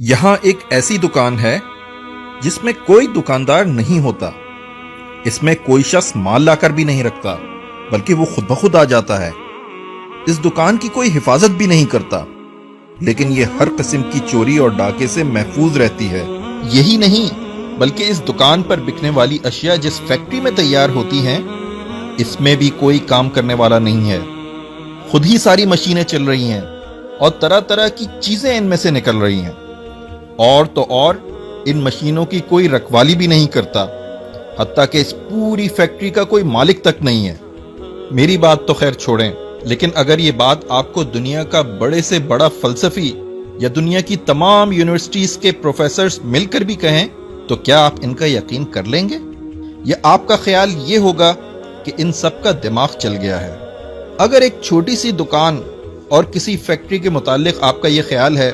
یہاں ایک ایسی دکان ہے جس میں کوئی دکاندار نہیں ہوتا. اس میں کوئی شخص مال لا کر بھی نہیں رکھتا بلکہ وہ خود بخود آ جاتا ہے. اس دکان کی کوئی حفاظت بھی نہیں کرتا لیکن یہ ہر قسم کی چوری اور ڈاکے سے محفوظ رہتی ہے. یہی نہیں بلکہ اس دکان پر بکنے والی اشیاء جس فیکٹری میں تیار ہوتی ہیں اس میں بھی کوئی کام کرنے والا نہیں ہے. خود ہی ساری مشینیں چل رہی ہیں اور طرح طرح کی چیزیں ان میں سے نکل رہی ہیں. اور تو اور ان مشینوں کی کوئی رکھوالی بھی نہیں کرتا، حتیٰ کہ اس پوری فیکٹری کا کوئی مالک تک نہیں ہے. میری بات تو خیر چھوڑیں، لیکن اگر یہ بات آپ کو دنیا کا بڑے سے بڑا فلسفی یا دنیا کی تمام یونیورسٹیز کے پروفیسرز مل کر بھی کہیں تو کیا آپ ان کا یقین کر لیں گے؟ یا آپ کا خیال یہ ہوگا کہ ان سب کا دماغ چل گیا ہے؟ اگر ایک چھوٹی سی دکان اور کسی فیکٹری کے متعلق آپ کا یہ خیال ہے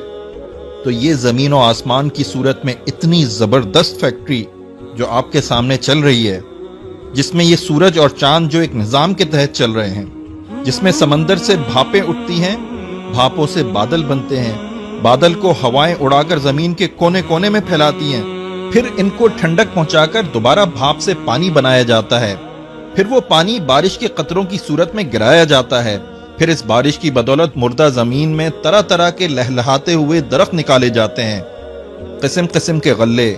تو یہ زمین و آسمان کی صورت میں اتنی زبردست فیکٹری جو آپ کے سامنے چل رہی ہے، جس میں یہ سورج اور چاند جو ایک نظام کے تحت چل رہے ہیں، جس میں سمندر سے بھاپیں اٹھتی ہیں، بھاپوں سے بادل بنتے ہیں، بادل کو ہوائیں اڑا کر زمین کے کونے کونے میں پھیلاتی ہیں، پھر ان کو ٹھنڈک پہنچا کر دوبارہ بھاپ سے پانی بنایا جاتا ہے، پھر وہ پانی بارش کے قطروں کی صورت میں گرایا جاتا ہے، پھر اس بارش کی بدولت مردہ زمین میں طرح طرح کے لہلہاتے ہوئے درخت نکالے جاتے ہیں، قسم قسم کے غلے،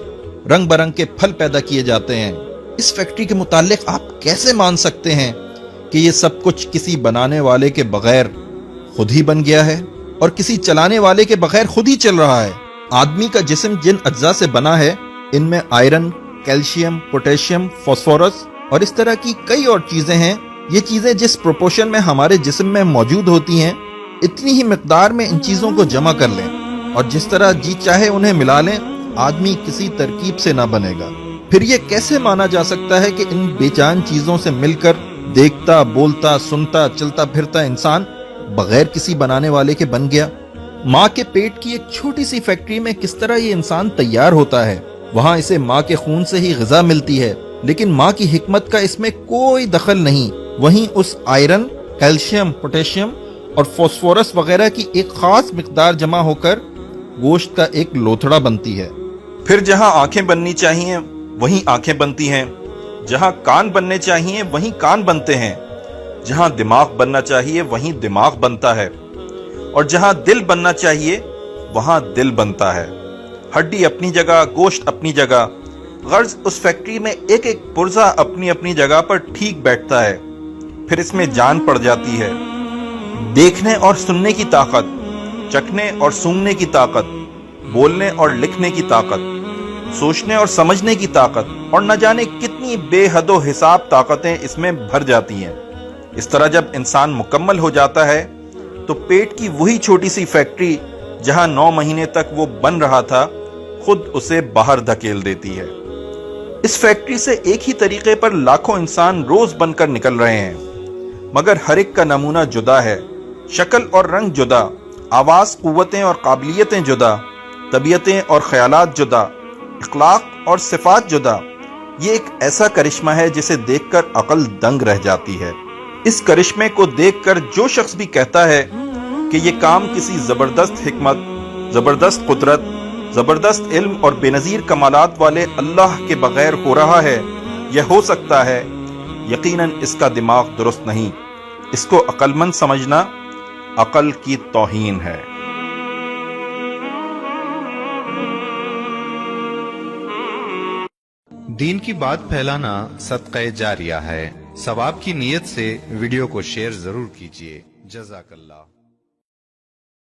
رنگ برنگ کے پھل پیدا کیے جاتے ہیں. اس فیکٹری کے متعلق آپ کیسے مان سکتے ہیں کہ یہ سب کچھ کسی بنانے والے کے بغیر خود ہی بن گیا ہے اور کسی چلانے والے کے بغیر خود ہی چل رہا ہے؟ آدمی کا جسم جن اجزاء سے بنا ہے ان میں آئرن، کیلشیم، پوٹیشیم، فاسفورس اور اس طرح کی کئی اور چیزیں ہیں. یہ چیزیں جس پروپورشن میں ہمارے جسم میں موجود ہوتی ہیں اتنی ہی مقدار میں ان چیزوں کو جمع کر لیں اور جس طرح جی چاہے انہیں ملا لیں، آدمی کسی ترکیب سے نہ بنے گا. پھر یہ کیسے مانا جا سکتا ہے کہ ان بے جان چیزوں سے مل کر دیکھتا، بولتا، سنتا، چلتا پھرتا انسان بغیر کسی بنانے والے کے بن گیا؟ ماں کے پیٹ کی ایک چھوٹی سی فیکٹری میں کس طرح یہ انسان تیار ہوتا ہے؟ وہاں اسے ماں کے خون سے ہی غذا ملتی ہے، لیکن ماں کی حکمت کا اس میں کوئی دخل نہیں. وہیں اس آئرن، کیلشیم، پوٹیشیم اور فاسفورس وغیرہ کی ایک خاص مقدار جمع ہو کر گوشت کا ایک لوتھڑا بنتی ہے. پھر جہاں آنکھیں بننی چاہیے وہیں آنکھیں بنتی ہیں، جہاں کان بننے چاہیے وہیں کان بنتے ہیں، جہاں دماغ بننا چاہیے وہیں دماغ بنتا ہے، اور جہاں دل بننا چاہیے وہاں دل بنتا ہے. ہڈی اپنی جگہ، گوشت اپنی جگہ، غرض اس فیکٹری میں ایک ایک پرزہ اپنی اپنی جگہ پر ٹھیک بیٹھتا ہے. پھر اس میں جان پڑ جاتی ہے، دیکھنے اور سننے کی طاقت، چکھنے اور سونگنے کی طاقت، بولنے اور لکھنے کی طاقت، سوچنے اور سمجھنے کی طاقت، اور نہ جانے کتنی بے حد و حساب طاقتیں اس میں بھر جاتی ہیں. اس طرح جب انسان مکمل ہو جاتا ہے تو پیٹ کی وہی چھوٹی سی فیکٹری جہاں 9 مہینے تک وہ بن رہا تھا خود اسے باہر دھکیل دیتی ہے. اس فیکٹری سے ایک ہی طریقے پر لاکھوں انسان روز بن کر نکل رہے ہیں، مگر ہر ایک کا نمونہ جدا ہے، شکل اور رنگ جدا، آواز، قوتیں اور قابلیتیں جدا، طبیعتیں اور خیالات جدا، اخلاق اور صفات جدا. یہ ایک ایسا کرشمہ ہے جسے دیکھ کر عقل دنگ رہ جاتی ہے. اس کرشمے کو دیکھ کر جو شخص بھی کہتا ہے کہ یہ کام کسی زبردست حکمت، زبردست قدرت، زبردست علم اور بے نظیر کمالات والے اللہ کے بغیر ہو رہا ہے یا ہو سکتا ہے، یقیناً اس کا دماغ درست نہیں. اس کو عقل مند سمجھنا عقل کی توہین ہے. دین کی بات پھیلانا صدقہ جاریہ ہے. ثواب کی نیت سے ویڈیو کو شیئر ضرور کیجیے. جزاک اللہ.